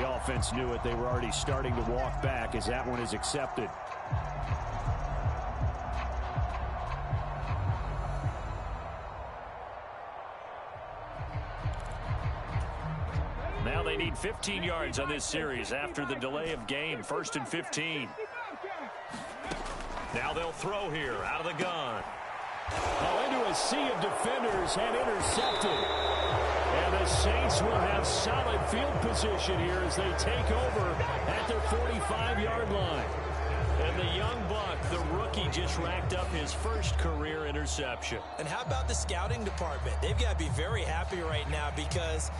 The offense knew it. They were already starting to walk back as that one is accepted. Now they need 15 yards on this series after the delay of game. 1st and 15. Now they'll throw here out of the gun. Oh, into a sea of defenders and intercepted. And the Saints will have solid field position here as they take over at their 45-yard line. And the young buck, the rookie, just racked up his first career interception. And how about the scouting department? They've got to be very happy right now because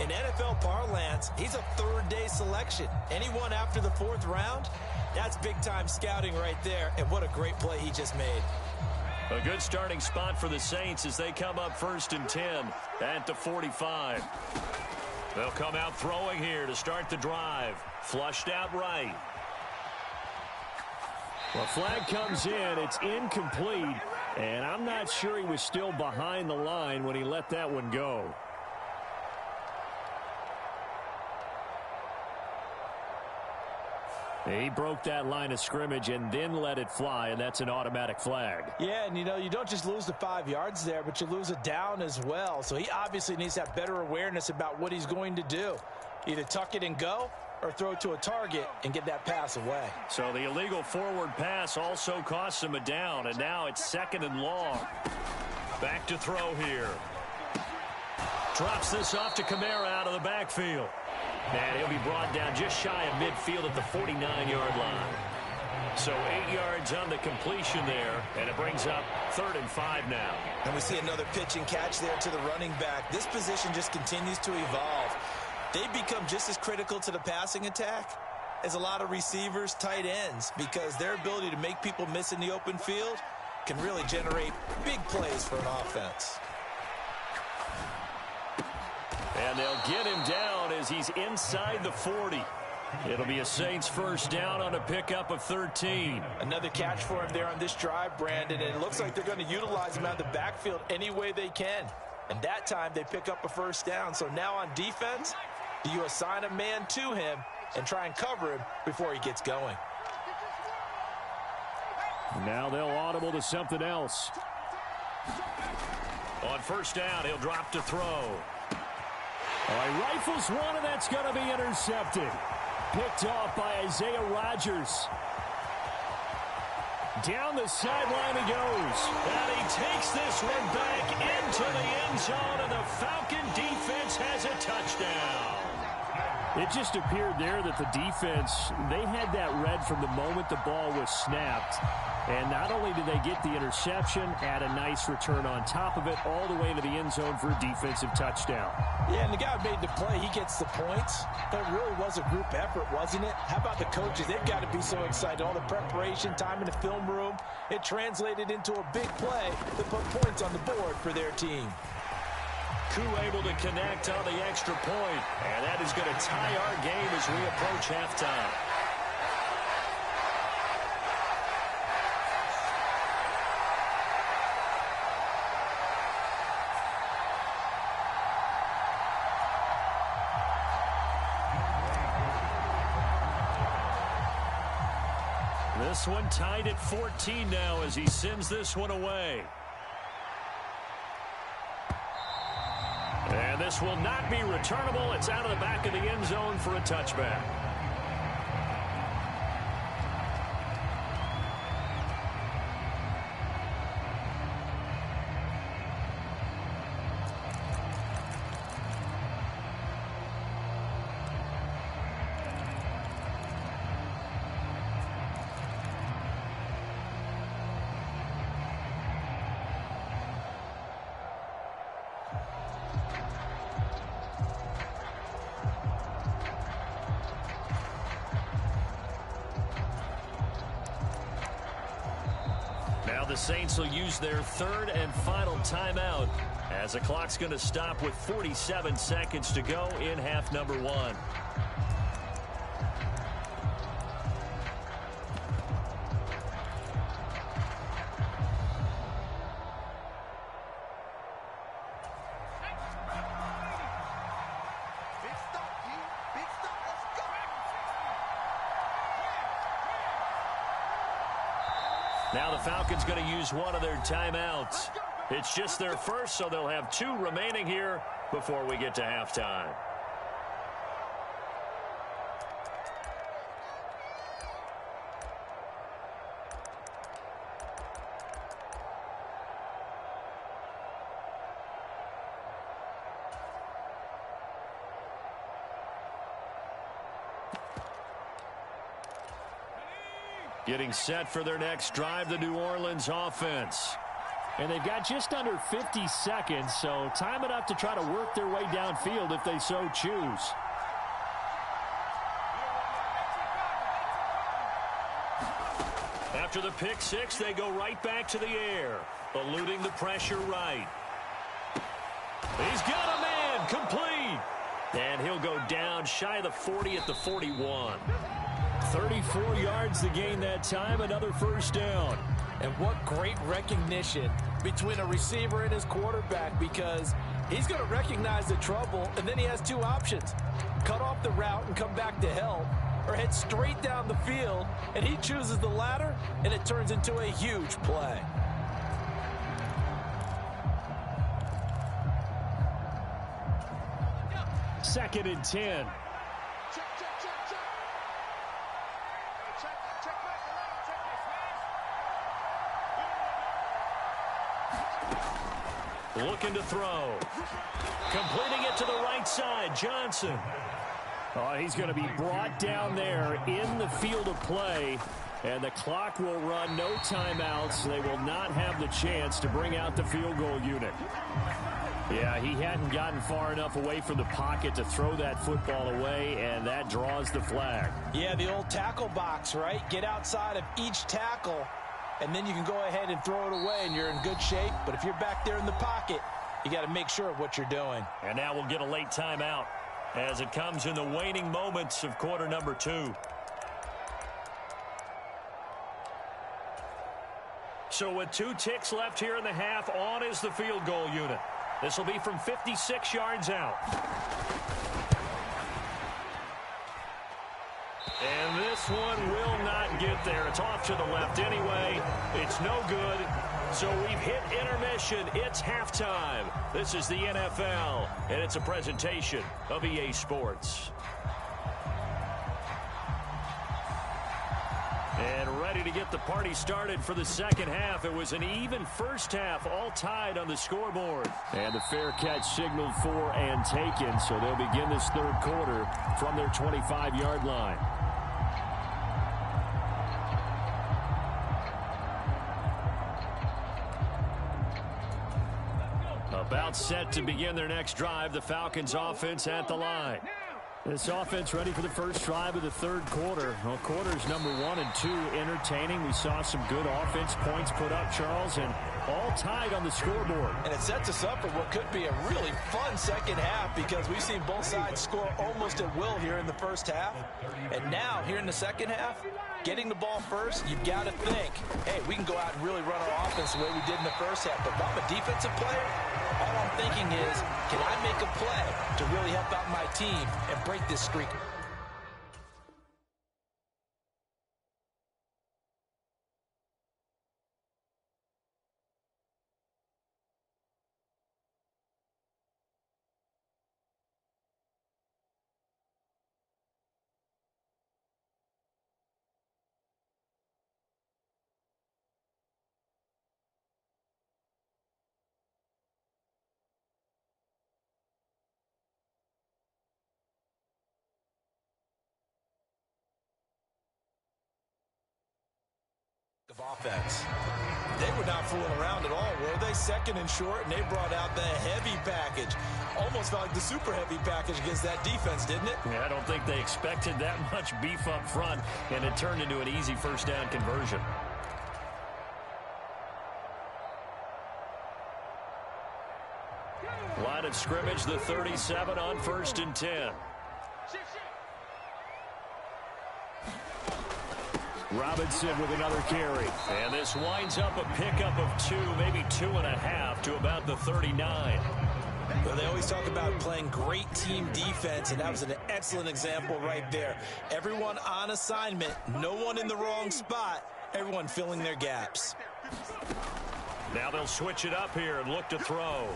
in NFL parlance, he's a third-day selection. Anyone after the 4th round, that's big-time scouting right there. And what a great play he just made. A good starting spot for the Saints as they come up 1st and 10 at the 45. They'll come out throwing here to start the drive. Flushed out right. Well, flag comes in. It's incomplete. And I'm not sure he was still behind the line when he let that one go. He broke that line of scrimmage and then let it fly, and that's an automatic flag. Yeah, and you don't just lose the 5 yards there, but you lose it down as well. So he obviously needs to have better awareness about what he's going to do. Either tuck it and go or throw to a target and get that pass away. So the illegal forward pass also costs him a down, and now it's 2nd and long. Back to throw here. Drops this off to Kamara out of the backfield. And he'll be brought down just shy of midfield at the 49-yard line. So 8 yards on the completion there, and it brings up 3rd and 5 now. And we see another pitch and catch there to the running back. This position just continues to evolve. They become just as critical to the passing attack as a lot of receivers, tight ends, because their ability to make people miss in the open field can really generate big plays for an offense. And they'll get him down as he's inside the 40. It'll be a Saints 1st down on a pickup of 13. Another catch for him there on this drive, Brandon, and it looks like they're going to utilize him out of the backfield any way they can. And that time they pick up a 1st down. So now on defense, do you assign a man to him and try and cover him before he gets going? Now they'll audible to something else. On 1st down, he'll drop to throw. He rifles one, and that's going to be intercepted. Picked off by Isaiah Rodgers. Down the sideline he goes. And he takes this one back into the end zone, and the Falcon defense has a touchdown. It just appeared there that the defense, they had that read from the moment the ball was snapped. And not only did they get the interception, add a nice return on top of it, all the way to the end zone for a defensive touchdown. Yeah, and the guy who made the play, he gets the points. But it really was a group effort, wasn't it? How about the coaches? They've got to be so excited. All the preparation, time in the film room, it translated into a big play that put points on the board for their team. Koo able to connect on the extra point, and that is going to tie our game as we approach halftime. This one tied at 14 now as he sends this one away. And this will not be returnable. It's out of the back of the end zone for a touchback. The Saints will use their 3rd and final timeout as the clock's going to stop with 47 seconds to go in half number 1. Now the Falcons going to use one of their timeouts. It's just their first, so they'll have 2 remaining here before we get to halftime. Getting set for their next drive, the New Orleans offense. And they've got just under 50 seconds, so time enough to try to work their way downfield if they so choose. After the pick six, they go right back to the air, eluding the pressure right. He's got a man, complete. And he'll go down shy of the 40 at the 41. 34 yards to gain that time, another first down. And what great recognition between a receiver and his quarterback, because he's going to recognize the trouble, and then he has 2 options. Cut off the route and come back to help, or head straight down the field, and he chooses the latter, and it turns into a huge play. Second and 10. Looking to throw. Completing it to the right side, Johnson. Oh, he's going to be brought down there in the field of play, and the clock will run, no timeouts. They will not have the chance to bring out the field goal unit. Yeah, he hadn't gotten far enough away from the pocket to throw that football away, and that draws the flag. Yeah, the old tackle box, right? Get outside of each tackle, and then you can go ahead and throw it away, and you're in good shape. But if you're back there in the pocket, you got to make sure of what you're doing. And now we'll get a late timeout as it comes in the waning moments of quarter number 2. So with 2 ticks left here in the half, on is the field goal unit. This will be from 56 yards out. And this one will not get there. It's off to the left anyway. It's no good. So we've hit intermission. It's halftime. This is the NFL, and it's a presentation of EA Sports. And ready to get the party started for the second half. It was an even first half, all tied on the scoreboard. And the fair catch signaled for and taken, so they'll begin this third quarter from their 25-yard line. About set to begin their next drive, the Falcons offense at the line. This offense ready for the first drive of the third quarter. Well, quarters number 1 and 2 entertaining. We saw some good offense points put up, Charles, and all tied on the scoreboard. And it sets us up for what could be a really fun second half, because we've seen both sides score almost at will here in the first half. And now, here in the second half, getting the ball first, you've got to think, hey, we can go out and really run our offense the way we did in the first half. But if I'm a defensive player, all I'm thinking is, can I make a play to really help out my team and break this streak? Of offense. They were not fooling around at all, were they? Second and short, and they brought out the heavy package. Almost felt like the super heavy package against that defense, didn't it? Yeah, I don't think they expected that much beef up front, and it turned into an easy first down conversion. Line of scrimmage, the 37 on 1st and 10. Robinson with another carry. And this winds up a pickup of 2, maybe 2.5 to about the 39. Well, they always talk about playing great team defense, and that was an excellent example right there. Everyone on assignment, no one in the wrong spot, Everyone filling their gaps. Now they'll switch it up here and look to throw.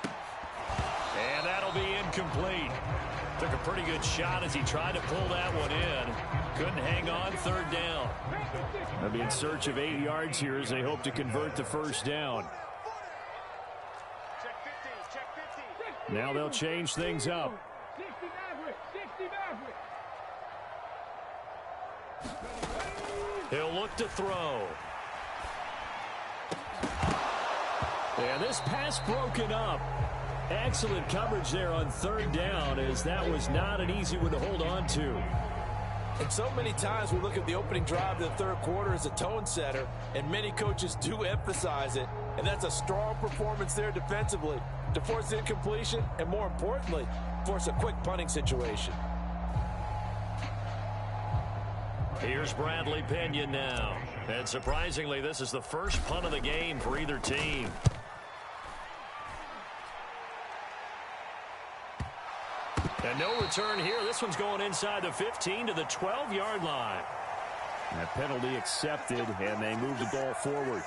And that'll be incomplete. Took a pretty good shot as he tried to pull that one in. Couldn't hang on, third down. They'll be in search of 8 yards here as they hope to convert the first down. Now they'll change things up. He'll look to throw. And this pass broken up. Excellent coverage there on third down, as that was not an easy one to hold on to. And so many times we look at the opening drive of the third quarter as a tone setter, and many coaches do emphasize it. And that's a strong performance there defensively to force incompletion and, more importantly, force a quick punting situation. Here's Bradley Pinion now. And surprisingly, this is the first punt of the game for either team. And no return here. This one's going inside the 15 to the 12-yard line. That penalty accepted, and they move the ball forward.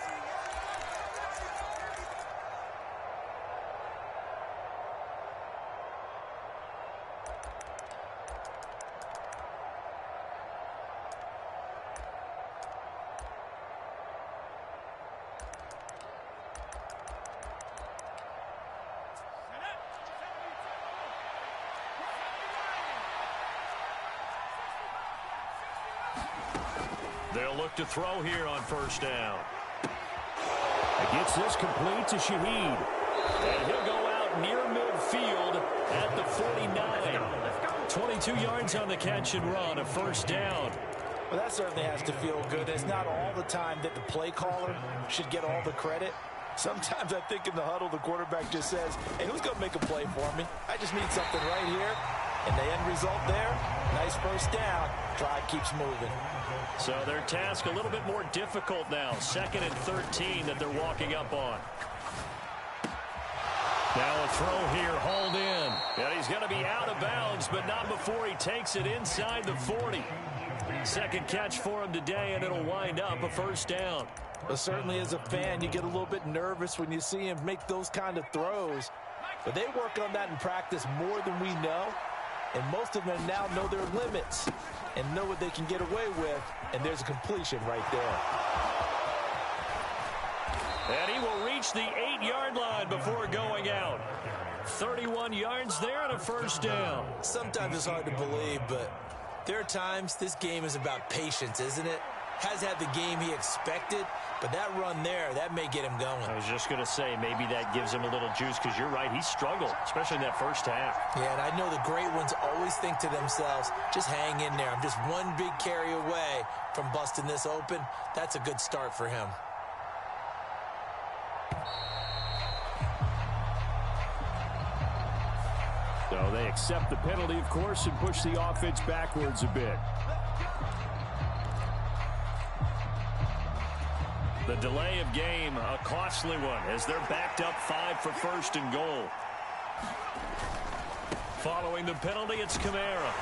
They'll look to throw here on first down. It gets this complete to Shaheed. And he'll go out near midfield at the 49. 22 yards on the catch and run, a first down. Well, that certainly has to feel good. It's not all the time that the play caller should get all the credit. Sometimes I think in the huddle, the quarterback just says, hey, who's going to make a play for me? I just need something right here. And the end result there, nice first down. Drive keeps moving. So their task a little bit more difficult now. 2nd and 13 that they're walking up on. Now a throw here, hauled in. And he's going to be out of bounds, but not before he takes it inside the 40. Second catch for him today, and it'll wind up a first down. Well, certainly as a fan, you get a little bit nervous when you see him make those kind of throws. But they work on that in practice more than we know. And most of them now know their limits and know what they can get away with. And there's a completion right there. And he will reach the 8-yard line before going out. 31 yards there and a first down. Sometimes it's hard to believe, but there are times this game is about patience, isn't it? Has had the game he expected, but that run there, that may get him going. I was just going to say, maybe that gives him a little juice, because you're right, he struggled, especially in that first half. Yeah, and I know the great ones always think to themselves, just hang in there. I'm just one big carry away from busting this open. That's a good start for him. So they accept the penalty, of course, and push the offense backwards a bit. The delay of game, a costly one, as they're backed up 5 for first and goal. Following the penalty, it's Kamara.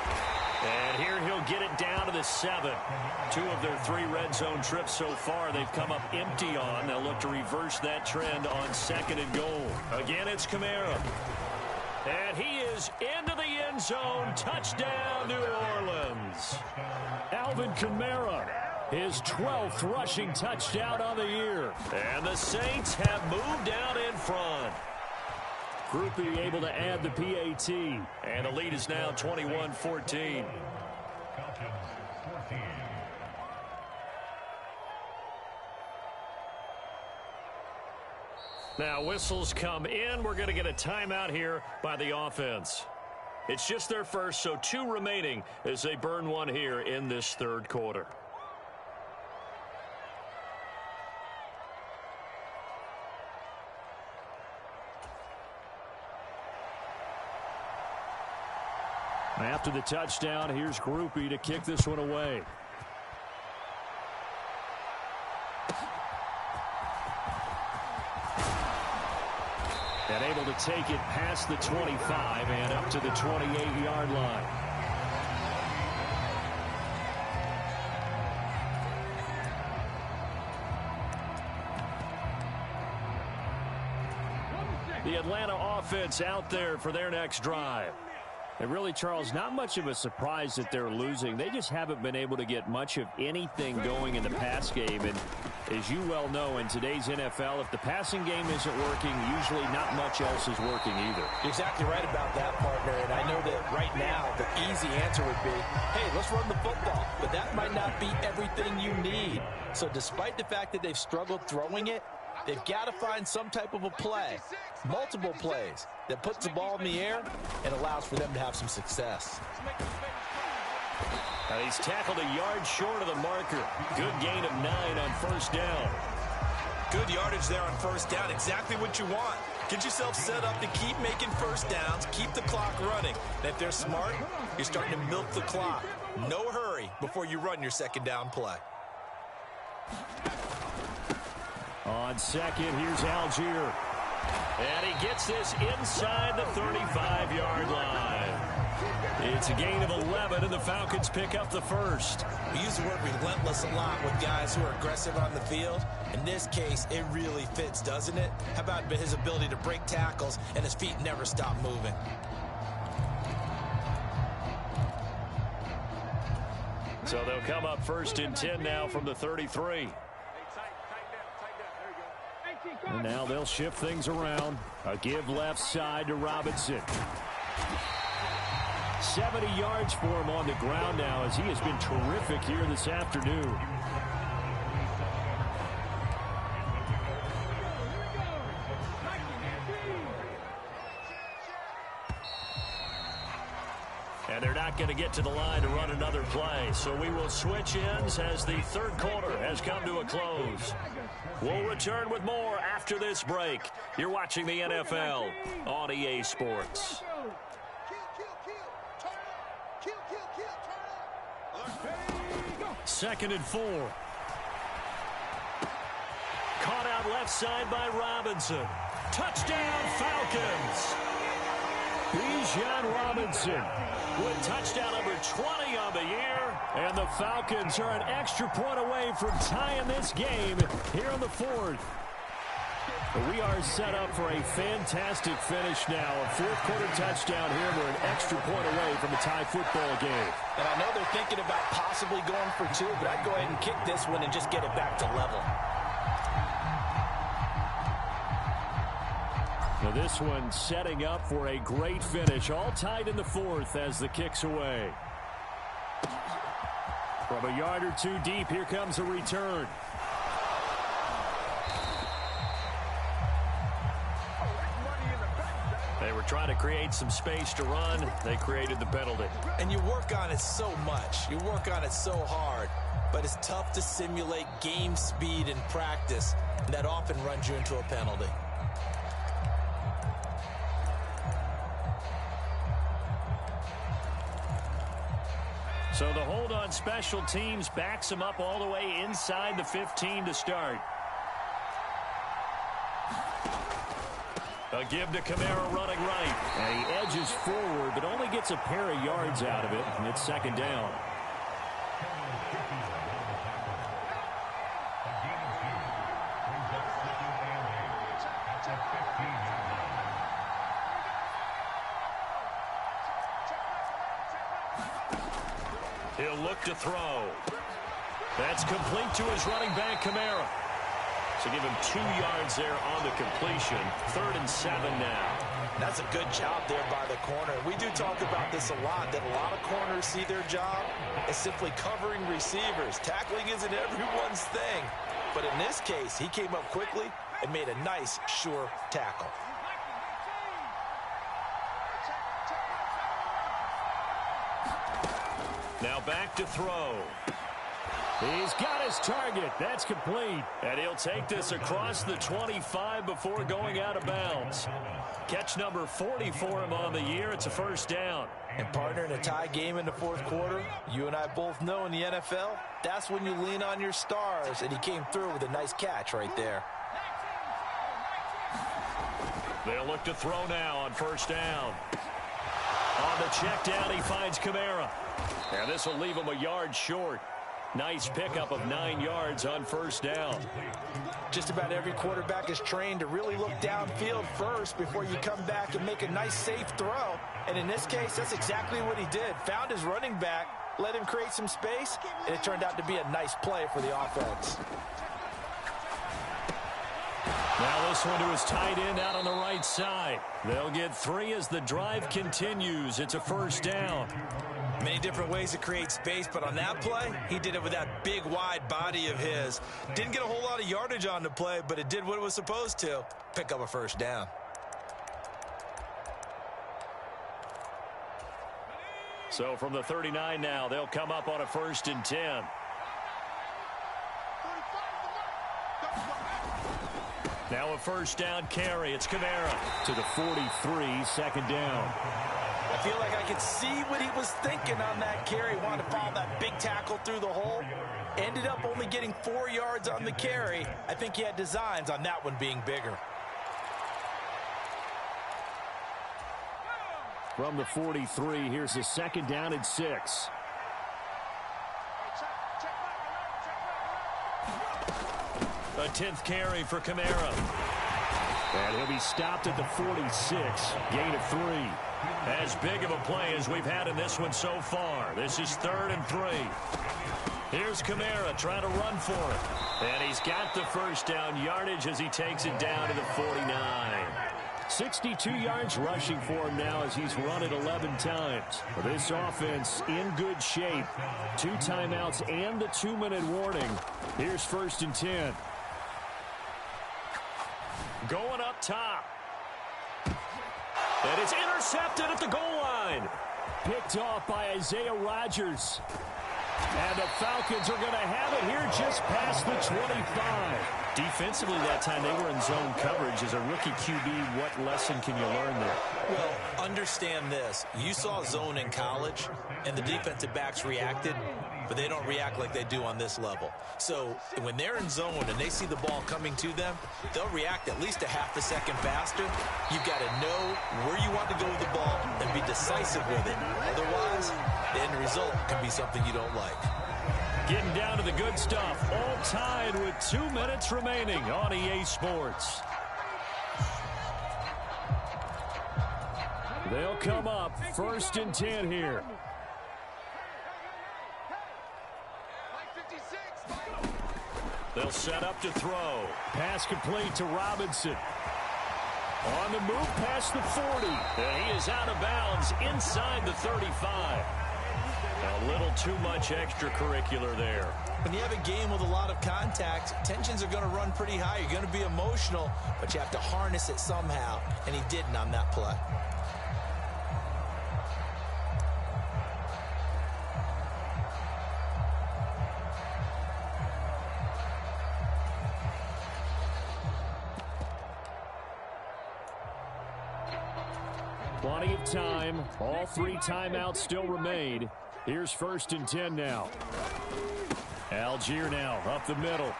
And here he'll get it down to the 7. 2 of their 3 red zone trips so far they've come up empty on. They'll look to reverse that trend on 2nd and goal. Again, it's Kamara. And he is into the end zone. Touchdown, New Orleans. Alvin Kamara, his 12th rushing touchdown on the year. And the Saints have moved out in front. Groupie able to add the PAT. And the lead is now 21-14. Now whistles come in. We're going to get a timeout here by the offense. It's just their first, so 2 remaining as they burn one here in this third quarter. After the touchdown, here's Groupie to kick this one away. And able to take it past the 25 and up to the 28-yard line. The Atlanta offense out there for their next drive. And really, Charles, not much of a surprise that they're losing. They just haven't been able to get much of anything going in the pass game. And as you well know, in today's NFL, if the passing game isn't working, usually not much else is working either. You're exactly right about that, partner. And I know that right now the easy answer would be, hey, let's run the football. But that might not be everything you need. So despite the fact that they've struggled throwing it, they've got to find some type of a play, multiple plays, that puts the ball in the air and allows for them to have some success. He's tackled a yard short of the marker. Good gain of 9 on first down. Good yardage there on first down. Exactly what you want. Get yourself set up to keep making first downs, keep the clock running. And if they're smart, you're starting to milk the clock. No hurry before you run your second down play. On second, here's Algier. And he gets this inside the 35-yard line. It's a gain of 11, and the Falcons pick up the first. We use the word relentless a lot with guys who are aggressive on the field. In this case, it really fits, doesn't it? How about his ability to break tackles and his feet never stop moving? So they'll come up first and 10 now from the 33. And now they'll shift things around. A give left side to Robinson. 70 yards for him on the ground now as he has been terrific here this afternoon. And they're not going to get to the line to run another play. So we will switch ends as the third quarter has come to a close. We'll return with more after this break. You're watching the NFL on EA Sports. Second and 4. Caught out left side by Robinson. Touchdown, Falcons. Bijan Robinson with touchdown number 20 on the year. And the Falcons are an extra point away from tying this game here in the fourth. We are set up for a fantastic finish now. A fourth-quarter touchdown here. We're an extra point away from a tie football game. And I know they're thinking about possibly going for 2, but I'd go ahead and kick this one and just get it back to level. Now this one setting up for a great finish. All tied in the fourth as the kick's away. From a yard or 2 deep, here comes a return. They were trying to create some space to run. They created the penalty. And you work on it so much. You work on it so hard. But it's tough to simulate game speed in practice. And that often runs you into a penalty. So the hold on special teams backs him up all the way inside the 15 to start. A give to Kamara running right. And he edges forward, but only gets a pair of yards out of it. And it's second down. He'll look to throw. That's complete to his running back, Kamara. So give him 2 yards there on the completion. 3rd and 7 now. That's a good job there by the corner. We do talk about this a lot, that a lot of corners see their job as simply covering receivers. Tackling isn't everyone's thing. But in this case, he came up quickly and made a nice, sure tackle. Now back to throw. He's got his target. That's complete. And he'll take this across the 25 before going out of bounds. Catch number 40 for him on the year. It's a first down. And partner, in a tie game in the fourth quarter, you and I both know in the NFL, that's when you lean on your stars. And he came through with a nice catch right there. They'll look to throw now on first down. On the check down, he finds Kamara. And this will leave him a yard short. Nice pickup of 9 yards on first down. Just about every quarterback is trained to really look downfield first before you come back and make a nice, safe throw. And in this case, that's exactly what he did. Found his running back, let him create some space, and it turned out to be a nice play for the offense. Now this one to his tight end out on the right side. They'll get 3 as the drive continues. It's a first down. Many different ways to create space, but on that play, he did it with that big, wide body of his. Didn't get a whole lot of yardage on the play, but it did what it was supposed to. Pick up a first down. So from the 39 now, they'll come up on a 1st and 10. Now a first down carry. It's Kamara to the 43, second down. I feel like I could see what he was thinking on that carry. Wanted to follow that big tackle through the hole. Ended up only getting 4 yards on the carry. I think he had designs on that one being bigger. From the 43, here's the second down and 6. A 10th carry for Kamara. And he'll be stopped at the 46. Gain of 3. As big of a play as we've had in this one so far. This is 3rd and 3. Here's Kamara trying to run for it. And he's got the first down yardage as he takes it down to the 49. 62 yards rushing for him now as he's run it 11 times. This offense in good shape. 2 timeouts and the 2-minute warning. Here's 1st and 10. Going up top. And it's intercepted at the goal line. Picked off by Isaiah Rodgers. And the Falcons are going to have it here just past the 25. Defensively that time they were in zone coverage. As a rookie QB, what lesson can you learn there? Well, understand this. You saw zone in college, and the defensive backs reacted, but they don't react like they do on this level. So when they're in zone and they see the ball coming to them, they'll react at least a half a second faster. You've got to know where you want to go with the ball and be decisive with it. Otherwise, the end result can be something you don't like. Getting down to the good stuff. All tied with 2 minutes remaining on EA Sports. They'll come up 1st and 10 here. They'll set up to throw. Pass complete to Robinson. On the move past the 40. And he is out of bounds inside the 35. A little too much extracurricular there. When you have a game with a lot of contact, tensions are going to run pretty high. You're going to be emotional, but you have to harness it somehow, and he didn't on that play. Plenty of time. All 3 timeouts still remain. Here's 1st and 10 now. Algier now up the middle.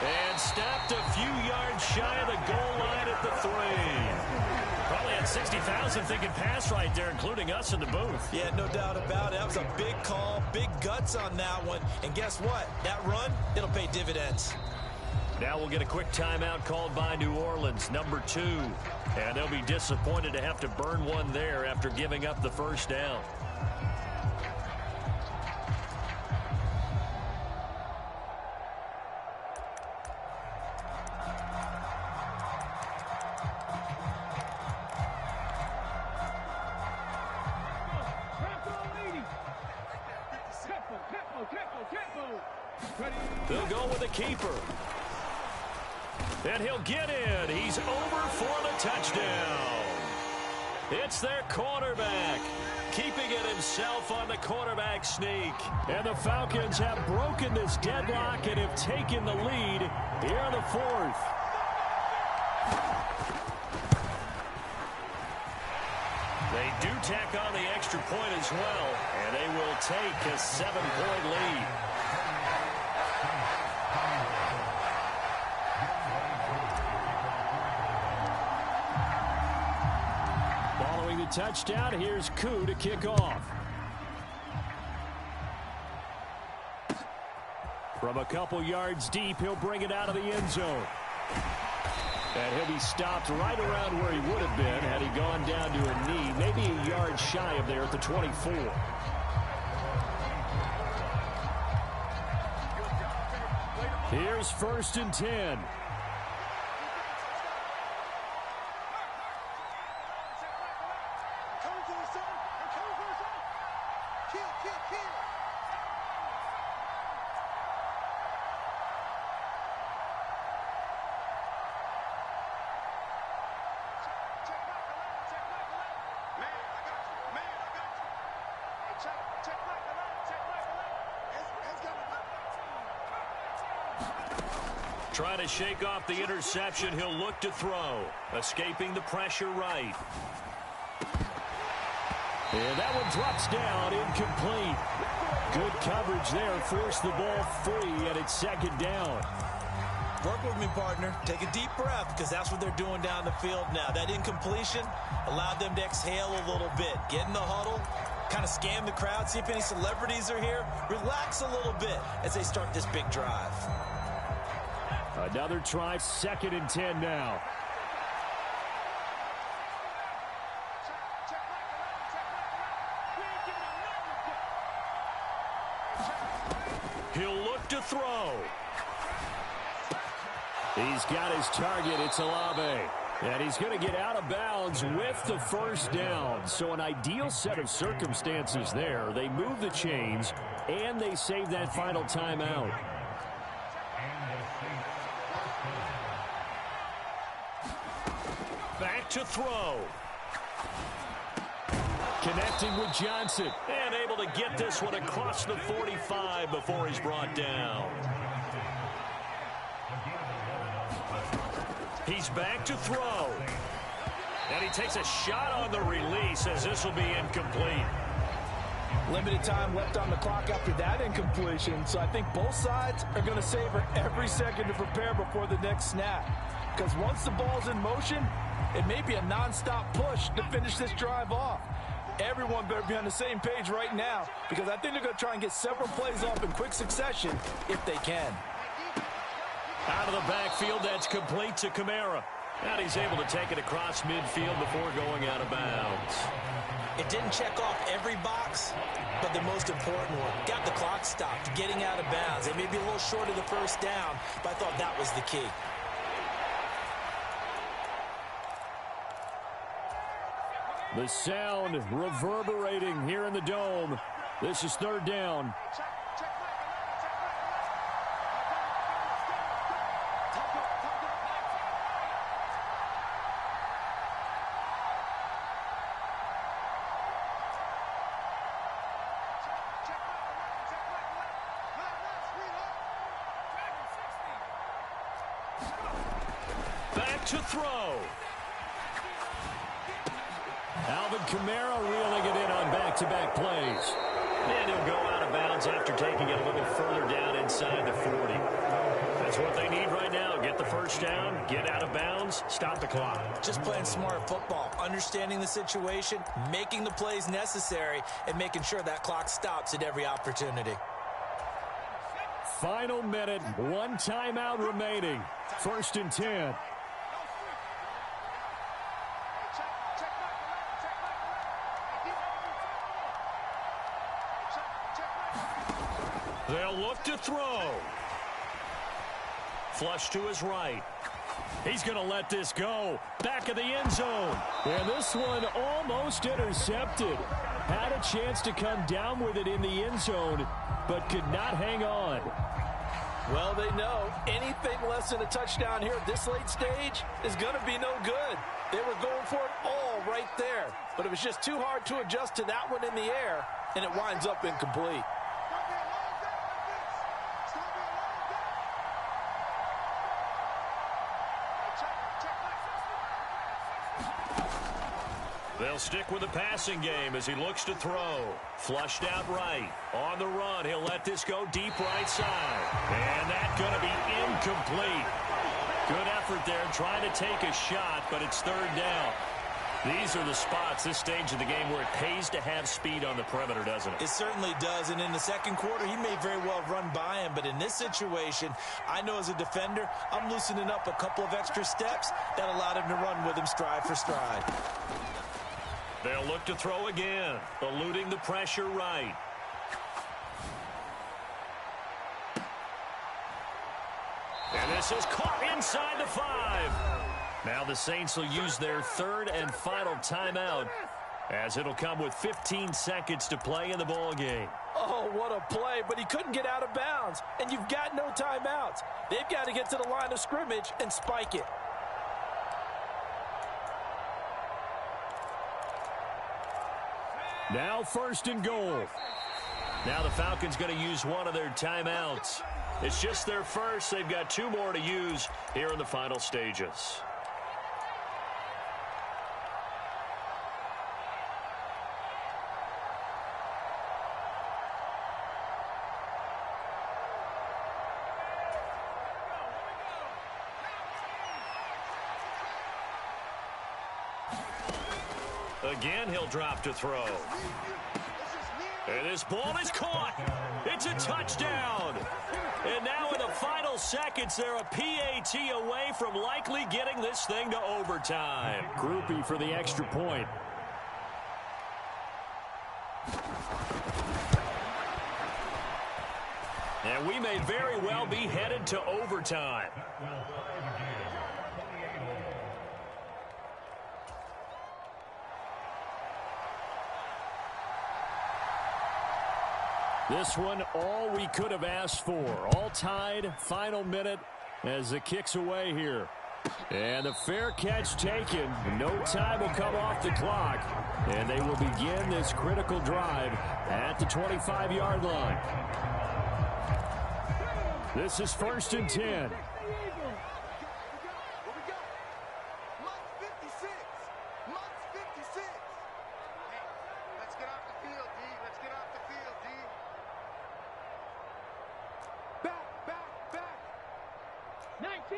And stopped a few yards shy of the goal line at the 3. Probably had 60,000 thinking pass right there, including us in the booth. Yeah, no doubt about it. That was a big call, big guts on that one. And guess what? That run, it'll pay dividends. Now we'll get a quick timeout called by New Orleans, number 2. And they'll be disappointed to have to burn one there after giving up the first down. They'll go with a keeper. And he'll get in. He's over for the touchdown. It's their quarterback, keeping it himself on the quarterback sneak. And the Falcons have broken this deadlock and have taken the lead here in the 4th. They do tack on the extra point as well, and they will take a 7-point lead. Following the touchdown, here's Koo to kick off. From a couple yards deep, he'll bring it out of the end zone. And he'll be stopped right around where he would have been had he gone down to a knee, maybe a yard shy of there at the 24. Here's 1st and 10. Trying to shake off the interception. He'll look to throw. Escaping the pressure right. And that one drops down, incomplete. Good coverage there. Forced the ball free, and it's 2nd down. Work with me, partner. Take a deep breath, because that's what they're doing down the field now. That incompletion allowed them to exhale a little bit. Get in the huddle, kind of scan the crowd, see if any celebrities are here. Relax a little bit as they start this big drive. Another try, 2nd and 10 now. He'll look to throw. He's got his target. It's Olave. And he's going to get out of bounds with the 1st down. So an ideal set of circumstances there. They move the chains, and they save that final timeout. Back to throw. Connecting with Johnson. And able to get this one across the 45 before he's brought down. He's back to throw. And he takes a shot on the release as this will be incomplete. Limited time left on the clock after that incompletion, so I think both sides are going to savor every second to prepare before the next snap. Because once the ball's in motion, it may be a non-stop push to finish this drive off. Everyone better be on the same page right now, because I think they're going to try and get several plays off in quick succession if they can. Out of the backfield, that's complete to Kamara. And he's able to take it across midfield before going out of bounds. It didn't check off every box, but the most important one. Got the clock stopped, getting out of bounds. They may be a little short of the 1st down, but I thought that was the key. The sound reverberating here in the dome. This is 3rd down. Back to throw. Alvin Kamara reeling it in on back-to-back plays. And he'll go out of bounds after taking it a little further down inside the 40. That's what they need right now. Get the 1st down, get out of bounds, stop the clock. Just playing smart football, understanding the situation, making the plays necessary, and making sure that clock stops at every opportunity. Final minute, 1 timeout remaining. 1st and 10. They'll look to throw. Flush to his right. He's going to let this go. Back of the end zone. And this one almost intercepted. Had a chance to come down with it in the end zone, but could not hang on. Well, they know anything less than a touchdown here at this late stage is going to be no good. They were going for it all right there, but it was just too hard to adjust to that one in the air, and it winds up incomplete. They'll stick with the passing game as he looks to throw. Flushed out right. On the run, he'll let this go deep right side. And that's going to be incomplete. Good effort there trying to take a shot, but it's 3rd down. These are the spots, this stage of the game, where it pays to have speed on the perimeter, doesn't it? It certainly does, and in the second quarter, he may very well run by him, but in this situation, I know as a defender, I'm loosening up a couple of extra steps that allowed him to run with him stride for stride. They'll look to throw again, eluding the pressure right. And this is caught inside the 5. Now the Saints will use their third and final timeout, as it'll come with 15 seconds to play in the ball game. Oh, what a play, but he couldn't get out of bounds, and you've got no timeouts. They've got to get to the line of scrimmage and spike it. Now 1st and goal. Now the Falcons going to use one of their timeouts. It's just their first. They've got 2 more to use here in the final stages. Again, he'll drop to throw. And this ball is caught. It's a touchdown. And now in the final seconds, they're a PAT away from likely getting this thing to overtime. Groupie for the extra point. And we may very well be headed to overtime. This one, all we could have asked for. All tied, final minute as the kick's away here. And the fair catch taken. No time will come off the clock. And they will begin this critical drive at the 25-yard line. This is 1st and 10.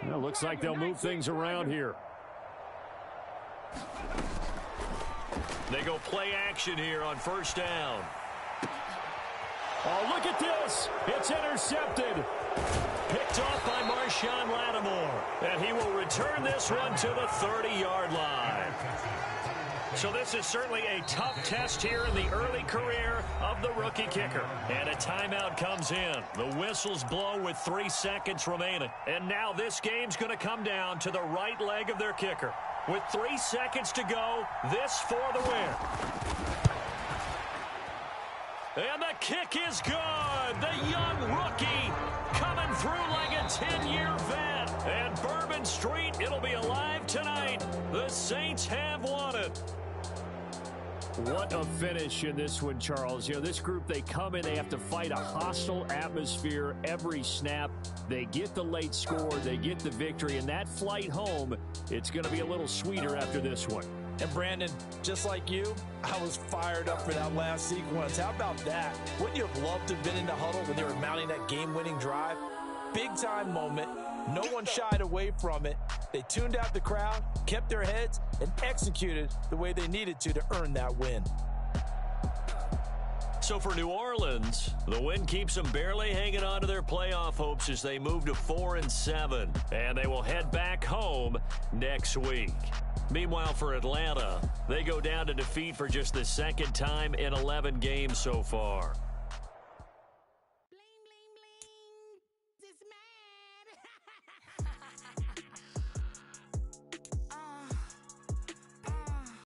Well, looks like they'll move things around here. They go play action here on 1st down. Oh, look at this. It's intercepted. Picked off by Marshawn Lattimore. And he will return this one to the 30-yard line. So this is certainly a tough test here in the early career of the rookie kicker. And a timeout comes in. The whistles blow with 3 seconds remaining. And now this game's going to come down to the right leg of their kicker. With 3 seconds to go, this for the win. And the kick is good. The young rookie coming through like a 10-year vet. And Bourbon Street, it'll be alive tonight. The Saints have won it. What a finish in this one, Charles. You know, this group, they come in, they have to fight a hostile atmosphere every snap. They get the late score, they get the victory, and that flight home, it's going to be a little sweeter after this one. And Brandon, just like you, I was fired up for that last sequence. How about that? Wouldn't you have loved to have been in the huddle when they were mounting that game-winning drive? Big-time moment. No one shied away from it. They tuned out the crowd, kept their heads, and executed the way they needed to earn that win. So for New Orleans, the win keeps them barely hanging on to their playoff hopes as they move to 4-7. And they will head back home next week. Meanwhile, for Atlanta, they go down to defeat for just the 2nd time in 11 games so far.